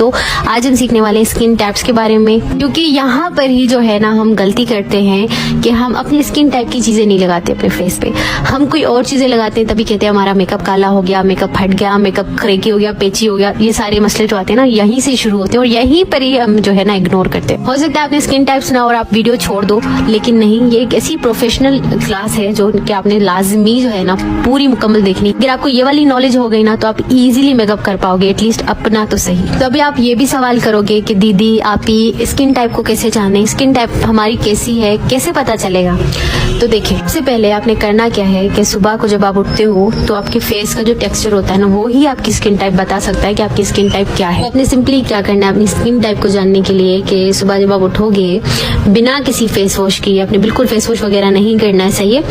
तो आज हम सीखने वाले हैं स्किन टाइप्स के बारे में, क्योंकि यहाँ पर ही जो है ना हम गलती करते हैं कि हम अपनी स्किन टाइप की चीजें नहीं लगाते अपने फेस पे, हम कोई और चीजें लगाते हैं, तभी कहते हैं हमारा मेकअप काला हो गया, मेकअप फट गया, मेकअप क्रेकी हो गया, पेची हो गया। ये सारे मसले जो आते हैं ना यहीं से शुरू होते हैं और यहीं पर ही हम जो है ना इग्नोर करते हैं। हो सकता है आपने स्किन टाइप सुना और आप वीडियो छोड़ दो, लेकिन नहीं, ये एक ऐसी प्रोफेशनल क्लास है जो कि आपने लाजमी जो है ना पूरी मुकम्मल देखनी। अगर आपको ये वाली नॉलेज हो गई ना तो आप इजीली मेकअप कर पाओगे, एटलीस्ट अपना तो सही। तो अभी आप ये भी सवाल करोगे कि दीदी आप ही स्किन टाइप को कैसे जाने, स्किन टाइप हमारी कैसी है, कैसे पता चलेगा? तो देखिए, सबसे पहले आपने करना क्या है कि सुबह को जब आप उठते हो तो आपके फेस का जो टेक्सचर होता है ना वो ही आपकी स्किन टाइप बता सकता है कि आपकी स्किन टाइप क्या है। आपने सिंपली क्या करना है अपनी स्किन टाइप को जानने के लिए कि सुबह जब आप उठोगे बिना किसी फेस वॉश की, आपने बिल्कुल फेस वॉश वगैरह नहीं करना है, सही है।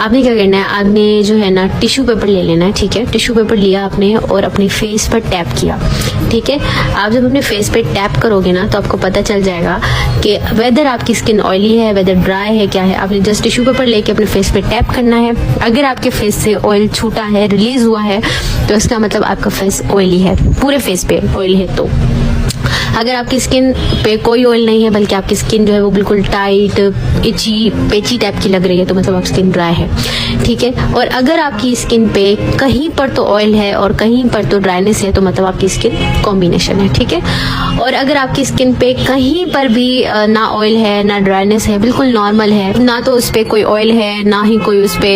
आपने क्या करना है, आपने जो है ना टिश्यू पेपर ले लेना है, ठीक है। टिश्यू पेपर लिया आपने और अपने फेस पर टैप किया, ठीक है। आप जब अपने फेस पे टैप करोगे ना तो आपको पता चल जाएगा कि वेदर आपकी स्किन ऑयली है, वेदर ड्राई है, क्या है। आपने जस्ट टिश्यू पेपर लेके अपने फेस पे टैप करना है। अगर आपके फेस से ऑयल छूटा है, रिलीज हुआ है, तो इसका मतलब आपका फेस ऑयली है, पूरे फेस पे ऑयल है। तो अगर आपकी स्किन पे कोई ऑयल नहीं है बल्कि आपकी स्किन जो है वो बिल्कुल टाइट, इची, पेची टाइप की लग रही है, तो मतलब आपकी स्किन ड्राई है, ठीक है। और अगर आपकी स्किन पे कहीं पर तो ऑयल है और कहीं पर तो ड्राइनेस है, तो मतलब आपकी स्किन कॉम्बिनेशन है, ठीक है। और अगर आपकी स्किन पे कहीं पर भी ना ऑयल है ना ड्राइनेस है, बिल्कुल नॉर्मल है, ना तो उस पे कोई ऑयल है ना ही कोई उस पे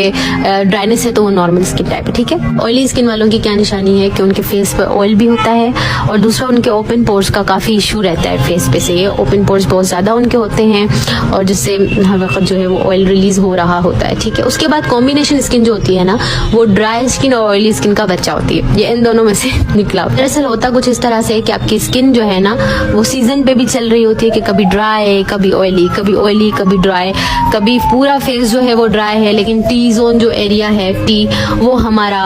ड्राइनेस है, तो वो नॉर्मल स्किन टाइप है, ठीक है। ऑयली स्किन वालों की क्या निशानी है कि उनके फेस पर ऑयल भी होता है और दूसरा उनके ओपन पोर्स का काफी इशू रहता है फेस पे से। ये ओपन पोर्स बहुत ज्यादा उनके होते हैं और जिससे हर वक्त जो है वो ऑयल रिलीज हो रहा होता है, ठीक है। उसके बाद कॉम्बिनेशन स्किन जो होती है ना वो ड्राई स्किन और ऑयली स्किन का बच्चा होती है, ये इन दोनों में से निकला। दरअसल होता कुछ इस तरह से कि आपकी स्किन जो है ना वो सीजन पे भी चल रही होती है कि कभी ड्राई कभी ऑयली, कभी ऑयली कभी ड्राई, कभी पूरा फेस जो है वो ड्राई है लेकिन टी जोन जो एरिया है टी वो हमारा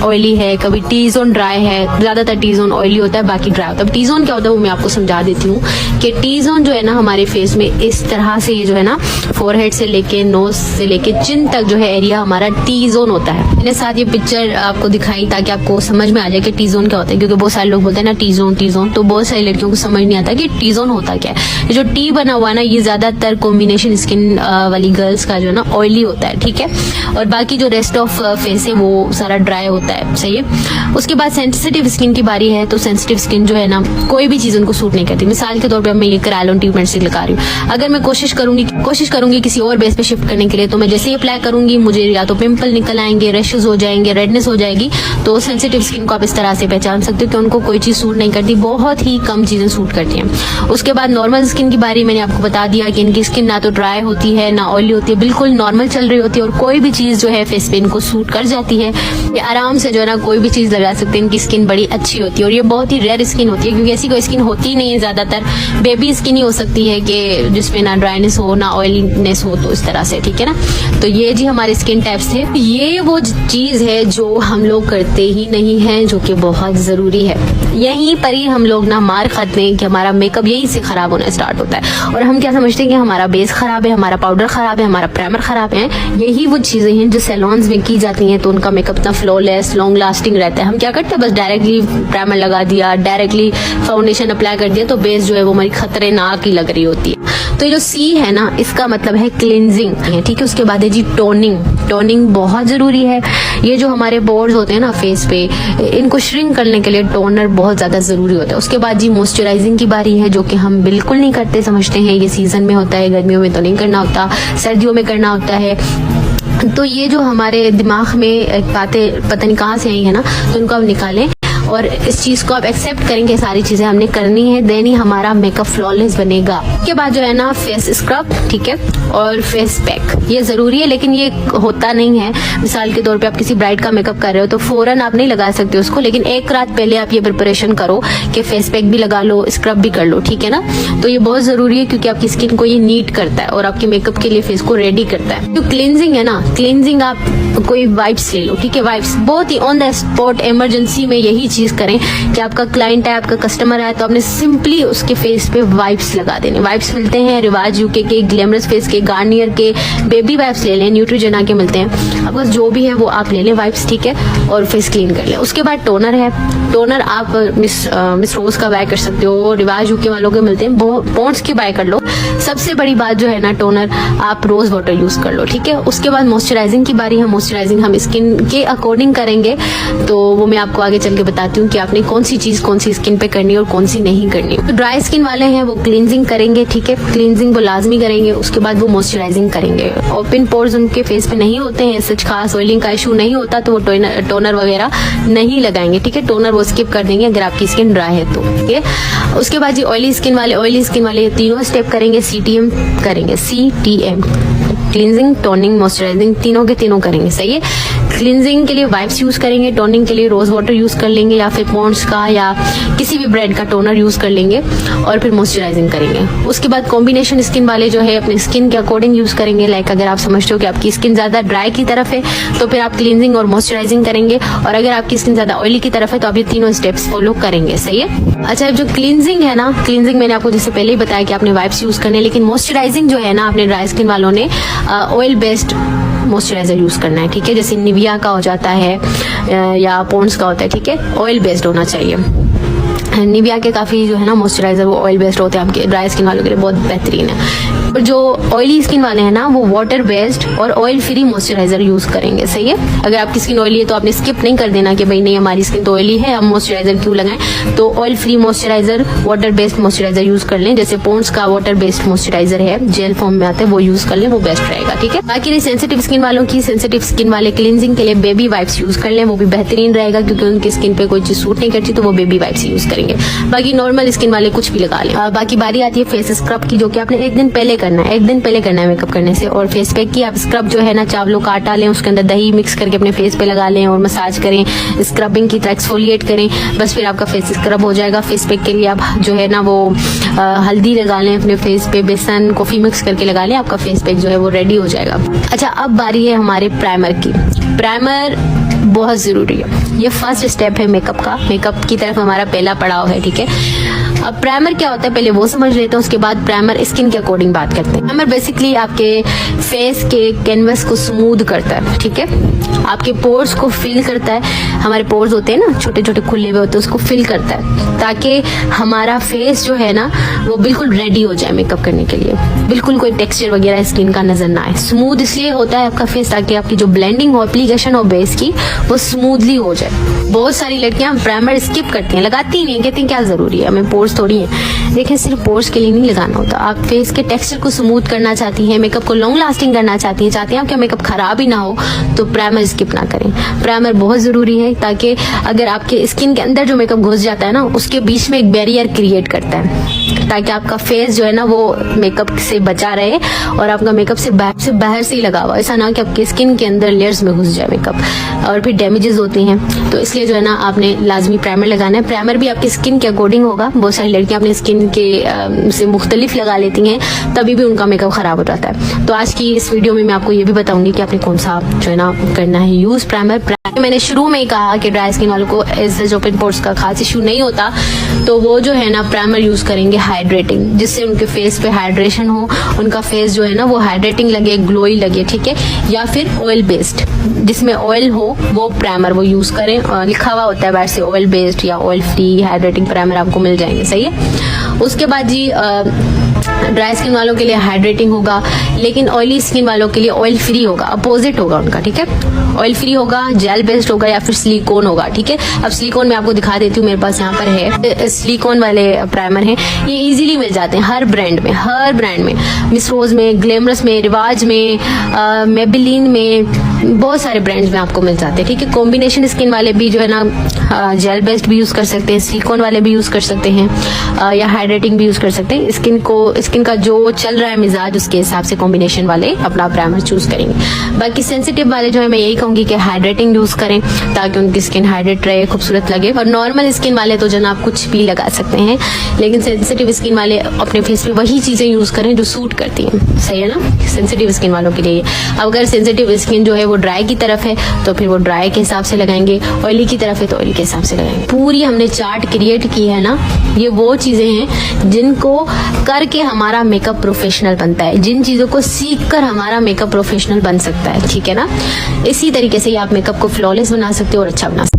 ऑयली है, कभी टी जोन ड्राई है, ज्यादातर टी जोन ऑयली होता है बाकी ड्राई होता है। टी जोन क्या होता है वो मैं आपको समझा देती हूँ कि टी जोन जो है ना हमारे फेस में इस तरह से ये जो है ना फोरहेड से लेके नोज से लेके चिन तक जो है एरिया हमारा टी जोन होता है। मैंने साथ ये पिक्चर आपको दिखाई ताकि आपको समझ में आ जाए कि टी जोन क्या होता है, क्योंकि बहुत सारे लोग बोलते हैं ना टी जोन, तो बहुत सारी लड़कियों को समझ नहीं आता कि टी जोन होता क्या है। जो टी बना हुआ है ना ये ज्यादातर कॉम्बिनेशन स्किन वाली गर्ल्स का जो है ना ऑयली होता है, ठीक है। और बाकी जो रेस्ट ऑफ फेस है वो सारा ड्राई होता है, सही है। उसके बाद सेंसिटिव स्किन की बारी है, तो सेंसिटिव स्किन जो है ना कोई भी चीज उनको सूट नहीं करती। मिसाल के तौर पे मैं ये क्रायोलिन ट्रीटमेंट से लगा रही हूँ, अगर मैं कोशिश करूंगी किसी और बेस पे शिफ्ट करने के लिए, तो मैं जैसे ही अप्लाई करूंगी मुझे या तो पिंपल निकल आएंगे, रैशेस हो जाएंगे, रेडनेस हो जाएगी। तो सेंसिटिव स्किन को आप इस तरह से पहचान सकते हो कि उनको कोई चीज सूट नहीं करती, बहुत ही कम चीजें सूट करती हैं। उसके बाद नॉर्मल स्किन की बारी मैंने आपको बता दिया कि इनकी स्किन ना तो ड्राई होती है ना ऑयली होती है, बिल्कुल नॉर्मल चल रही होती है और कोई भी चीज जो है फेस पे इनको सूट कर जाती है, ये आराम से जो है ना कोई भी चीज लगा सकते हैं। इनकी स्किन बड़ी अच्छी होती है और ये बहुत ही रेयर स्किन होती है, क्योंकि ऐसी कोई स्किन होती ही नहीं है, ज्यादातर बेबी स्किन ही हो सकती है कि जिसमें ना ड्राइनेस हो ना ऑयलीनेस हो, तो इस तरह से, ठीक है ना। तो ये जी हमारे स्किन टाइप्स थे। ये वो चीज है जो हम लोग करते ही नहीं है, जो कि बहुत जरूरी है। यहीं पर ही हम लोग ना मार खाते हैं कि हमारा मेकअप यहीं से खराब होना स्टार्ट होता है और हम क्या समझते हैं कि हमारा बेस खराब है, हमारा पाउडर खराब है, हमारा प्राइमर खराब है। यही वो चीजें हैं जो सैलून्स में की जाती हैं, तो उनका मेकअप इतना फ्लॉलेस लॉन्ग लास्टिंग रहता है। हम क्या करते हैं, बस डायरेक्टली प्राइमर लगा दिया, डायरेक्टली फाउंडेशन अप्लाई कर दिया, तो बेस जो है वो हमारी खतरनाक ही लग रही होती है। तो ये जो सी है ना इसका मतलब है क्लींजिंग है, ठीक है। उसके बाद है जी टोनिंग बहुत जरूरी है। ये जो हमारे पोर्स होते हैं ना फेस पे, इनको श्रिंक करने के लिए टोनर बहुत ज्यादा जरूरी होता है। उसके बाद जी मॉइस्चराइजिंग की बारी है, जो कि हम बिल्कुल नहीं करते, समझते हैं ये सीजन में होता है, गर्मियों में तो नहीं करना होता, सर्दियों में करना होता है। तो ये जो हमारे दिमाग में बातें पता नहीं कहाँ से आई है ना, तो इनको आप निकालें और इस चीज को आप एक्सेप्ट करेंगे, सारी चीजें हमने करनी है, देन ही हमारा मेकअप फ्लॉलेस बनेगा। उसके बाद जो है ना फेस स्क्रब, ठीक है, और फेस पैक, ये जरूरी है, लेकिन ये होता नहीं है। मिसाल के तौर पे आप किसी ब्राइड का मेकअप कर रहे हो तो फौरन आप नहीं लगा सकते उसको, लेकिन एक रात पहले आप ये प्रिपरेशन करो कि फेस पैक भी लगा लो, स्क्रब भी कर लो, ठीक है ना। तो ये बहुत जरूरी है क्योंकि आपकी स्किन को ये नीट करता है और आपके मेकअप के लिए फेस को रेडी करता है। तो क्लींजिंग है ना, क्लींजिंग आप कोई वाइप्स ले लो, ठीक है, वाइप्स बहुत ही ऑन द स्पॉट इमरजेंसी में यही चीज चीज करें कि आपका क्लाइंट है, आपका कस्टमर है, तो आपने सिंपली उसके फेस पे वाइप्स लगा देने। वाइप्स मिलते हैं रिवाज यूके के, ग्लैमरस फेस के, गार्नियर के, बेबी वाइप्स ले लें, न्यूट्रोजेना के मिलते हैं। आपका जो भी है वो आप ले लें वाइप्स, ठीक है, और फेस क्लीन कर लें। उसके बाद टोनर है। टोनर आप मिस रोज का बाय कर सकते हो, रिवाज यूके वालों के मिलते हैं, पॉन्ड्स की बाय कर लो। सबसे बड़ी बात जो है ना, टोनर आप रोज वाटर यूज कर लो, ठीक है। उसके बाद मॉइस्चराइजिंग की बारी है। मॉइस्चराइजिंग हम स्किन के अकॉर्डिंग करेंगे, तो वो मैं आपको आगे चल के बताती हूँ कि आपने कौन सी चीज कौन सी स्किन पे करनी है और कौन सी नहीं करनी। तो ड्राई स्किन वाले हैं वो क्लींजिंग करेंगे, ठीक है, क्लींजिंग वो लाजमी करेंगे। उसके बाद वो मॉइस्चराइजिंग करेंगे। ओपन पोर्स उनके फेस पे नहीं होते हैं, सच खास ऑयलिंग का इशू नहीं होता, तो वो टोनर वगैरह नहीं लगाएंगे, ठीक है। टोनर वो स्किप कर देंगे अगर आपकी स्किन ड्राई है तो, ठीक है। उसके बाद जी ऑयली स्किन वाले तीनों स्टेप करेंगे, CTM करेंगे, CTM, क्लींजिंग, टोनिंग, मॉइस्चराइजिंग, तीनों के तीनों करेंगे, सही है। क्लींजिंग के लिए वाइप्स यूज करेंगे, टोनिंग के लिए रोज वाटर यूज कर लेंगे या फिर पॉन्ड्स का या किसी भी ब्रांड का टोनर यूज कर लेंगे, और फिर मॉइस्चराइजिंग करेंगे। उसके बाद कॉम्बिनेशन स्किन वाले जो है अपनी स्किन के अकॉर्डिंग यूज करेंगे। लाइक अगर आप समझते हो कि आपकी स्किन ज्यादा ड्राई की तरफ है तो फिर आप क्लींजिंग और मॉइस्चराइजिंग करेंगे, और अगर आपकी स्किन ज्यादा ऑयली की तरफ है तो आप ये तीनों स्टेप्स फॉलो करेंगे, सही है। अच्छा, जो क्लींजिंग है ना, क्लींजिंग मैंने आपको जैसे पहले ही बताया कि आपने वाइप्स यूज करने, लेकिन मॉइस्चराइजिंग जो है ना, आपने ड्राई स्किन वालों ने ऑयल बेस्ड मॉइस्चराइजर यूज करना है, ठीक है। जैसे निविया का हो जाता है या पॉन्ड्स का होता है, ठीक है, ऑयल बेस्ड होना चाहिए। निविया के काफी जो है ना मॉइस्चराइजर वो ऑयल बेस्ड होते हैं, आपके ड्राई स्किन वालों के लिए बहुत बेहतरीन है। और जो ऑयली स्किन वाले हैं ना, वो वाटर बेस्ड और ऑयल फ्री मॉइस्चराइजर यूज करेंगे, सही है। अगर आपकी स्किन ऑयली है तो आपने स्किप नहीं कर देना कि भाई नहीं हमारी स्किन तो ऑयली है, हम मॉइस्चराइजर क्यों लगाएं। तो oil free moisturiser, water based moisturiser use कर लें। जैसे पॉन्ड्स का वाटर बेस्ड मॉइस्चराइजर है, जेल फॉर्म में आता है, वो यूज कर लें, वो बेस्ट रहेगा, ठीक है। बाकी रही सेंसिटिव स्किन वालों की, सेंसिटिव स्किन वाले क्लींजिंग के लिए बेबी वाइप्स यूज कर लें, वो भी बेहतरीन रहेगा, क्योंकि उनकी स्किन पे कोई चीज सूट नहीं करती तो वो बेबी वाइप्स यूज करेंगे। बाकी नॉर्मल स्किन वाले कुछ भी लगा लें। बाकी बारी आती है फेस स्क्रब की, जो कि आपने एक दिन पहले करना है, एक दिन पहले करना है मेकअप करने से। और फेस पैक की आप स्क्रब जो है ना, चावलों का आटा लें, उसके अंदर दही मिक्स करके अपने फेस पे लगा लें और मसाज करें, स्क्रबिंग की तरह एक्सफोलिएट करें, बस फिर आपका फेस स्क्रब हो जाएगा। फेस पैक के लिए आप जो है ना वो हल्दी लगा लें अपने फेस पे, बेसन कॉफी मिक्स करके लगा लें, आपका फेस पैक जो है वो रेडी हो जाएगा। अच्छा, अब बारी है हमारे प्राइमर की। प्राइमर बहुत जरूरी है, ये फर्स्ट स्टेप है मेकअप का, मेकअप की तरफ हमारा पहला पड़ाव है, ठीक है। अब प्राइमर क्या होता है पहले वो समझ लेते हैं, उसके बाद प्राइमर स्किन के अकॉर्डिंग बात करते हैं। प्राइमर बेसिकली आपके फेस के कैनवस को स्मूथ करता है, ठीक है, आपके पोर्स को फिल करता है। हमारे पोर्स होते हैं ना छोटे छोटे खुले हुए होते हैं, उसको फिल करता है ताकि हमारा फेस जो है ना वो बिल्कुल रेडी हो जाए मेकअप करने के लिए, बिल्कुल कोई टेक्सचर वगैरह स्किन का नजर ना आए। स्मूथ इसलिए होता है आपका फेस ताकि आपकी जो ब्लेंडिंग हो, एप्लीकेशन हो बेस की, वो स्मूथली हो जाए। बहुत सारी लड़कियां प्राइमर स्किप करती हैं, लगाती ही नहीं, कहती हैं क्या जरूरी है, हमें पोर्स थोड़ी है। देखिए, सिर्फ पोर्स के लिए नहीं लगाना होता, आप फेस के टेक्सचर को स्मूथ करना चाहती हैं, मेकअप को लॉन्ग लास्टिंग करना चाहती हैं आपका मेकअप खराब ही ना हो, तो प्राइमर स्किप ना करें। प्राइमर बहुत जरूरी है ताकि अगर आपके स्किन के अंदर जो मेकअप घुस जाता है ना, उसके बीच में एक बैरियर क्रिएट करता है, ताकि आपका फेस जो है ना वो मेकअप से बचा रहे और आपका मेकअप से बाहर से ही लगा हुआ, ऐसा ना कि आपके स्किन के अंदर लेयर्स में घुस जाए मेकअप और फिर डैमेजेस होती हैं। तो इसलिए जो है ना आपने लाजमी प्राइमर लगाना है। प्राइमर भी आपकी स्किन के अकॉर्डिंग होगा, बहुत सारी लड़कियां अपनी स्किन के से मुख्तलिफ लगा लेती हैं, तभी भी उनका मेकअप खराब हो जाता है। तो आज की इस वीडियो में मैं आपको ये भी बताऊंगी कि आपने कौन सा जो है ना करना है यूज प्राइमर। मैंने शुरू में ही कहा कि ड्राई स्किन वालों को एज ओपन पोर्स का खास इशू नहीं होता, तो वो जो है ना प्राइमर यूज करेंगे हाइड्रेटिंग, जिससे उनके फेस पे हाइड्रेशन हो, उनका फेस जो है ना वो हाइड्रेटिंग लगे, ग्लोई लगे, ठीक है। या फिर ऑयल बेस्ड जिसमें ऑयल हो वो प्राइमर वो यूज करें। लिखा हुआ होता है बाहर से ऑयल बेस्ड या ऑयल फ्री हाइड्रेटिंग प्राइमर आपको मिल जाएंगे, सही है। उसके बाद जी ड्राई स्किन वालों के लिए हाइड्रेटिंग होगा, लेकिन ऑयली स्किन वालों के लिए ऑयल फ्री होगा, अपोजिट होगा उनका, ठीक है। ऑयल फ्री होगा, जेल बेस्ड होगा या फिर सिलिकॉन होगा, ठीक है। अब सिलिकॉन मैं आपको दिखा देती हूँ, मेरे पास यहाँ पर है सिलिकॉन वाले प्राइमर हैं, ये इजीली मिल जाते हैं हर ब्रांड में, मिस रोज में, ग्लैमरस में, रिवाज में, मेबेलिन में, बहुत सारे ब्रांड्स में आपको मिल जाते हैं, ठीक है। कॉम्बिनेशन स्किन वाले भी जो है ना जेल बेस्ड भी यूज कर सकते हैं, सिलिकॉन वाले भी यूज कर सकते हैं, या हाइड्रेटिंग भी यूज कर सकते हैं। स्किन का जो चल रहा है मिजाज, उसके हिसाब से कॉम्बिनेशन वाले अपना प्राइमर चूज करेंगे। बाकी सेंसिटिव वाले जो है मैं यही कहूंगी कि हाइड्रेटिंग यूज करें ताकि उनकी स्किन हाइड्रेट रहे, खूबसूरत लगे। और नॉर्मल स्किन वाले तो जनाब कुछ भी लगा सकते हैं, लेकिन सेंसिटिव स्किन वाले अपने फेस पे वही चीजें यूज करें जो सूट करती हैं, सही है ना, सेंसिटिव स्किन वालों के लिए। अगर सेंसिटिव स्किन जो है वो वो ड्राई की तरफ है तो फिर वो ड्राई के हिसाब से लगाएंगे, ऑयली की तरफ है तो ऑयली के हिसाब से लगाएंगे। पूरी हमने चार्ट क्रिएट की है ना, ये वो चीजें हैं जिनको करके हमारा मेकअप प्रोफेशनल बनता है, जिन चीजों को सीख कर हमारा मेकअप प्रोफेशनल बन सकता है, ठीक है ना। इसी तरीके से आप मेकअप को फ्लॉलेस बना सकते हो और अच्छा बना सकते हो।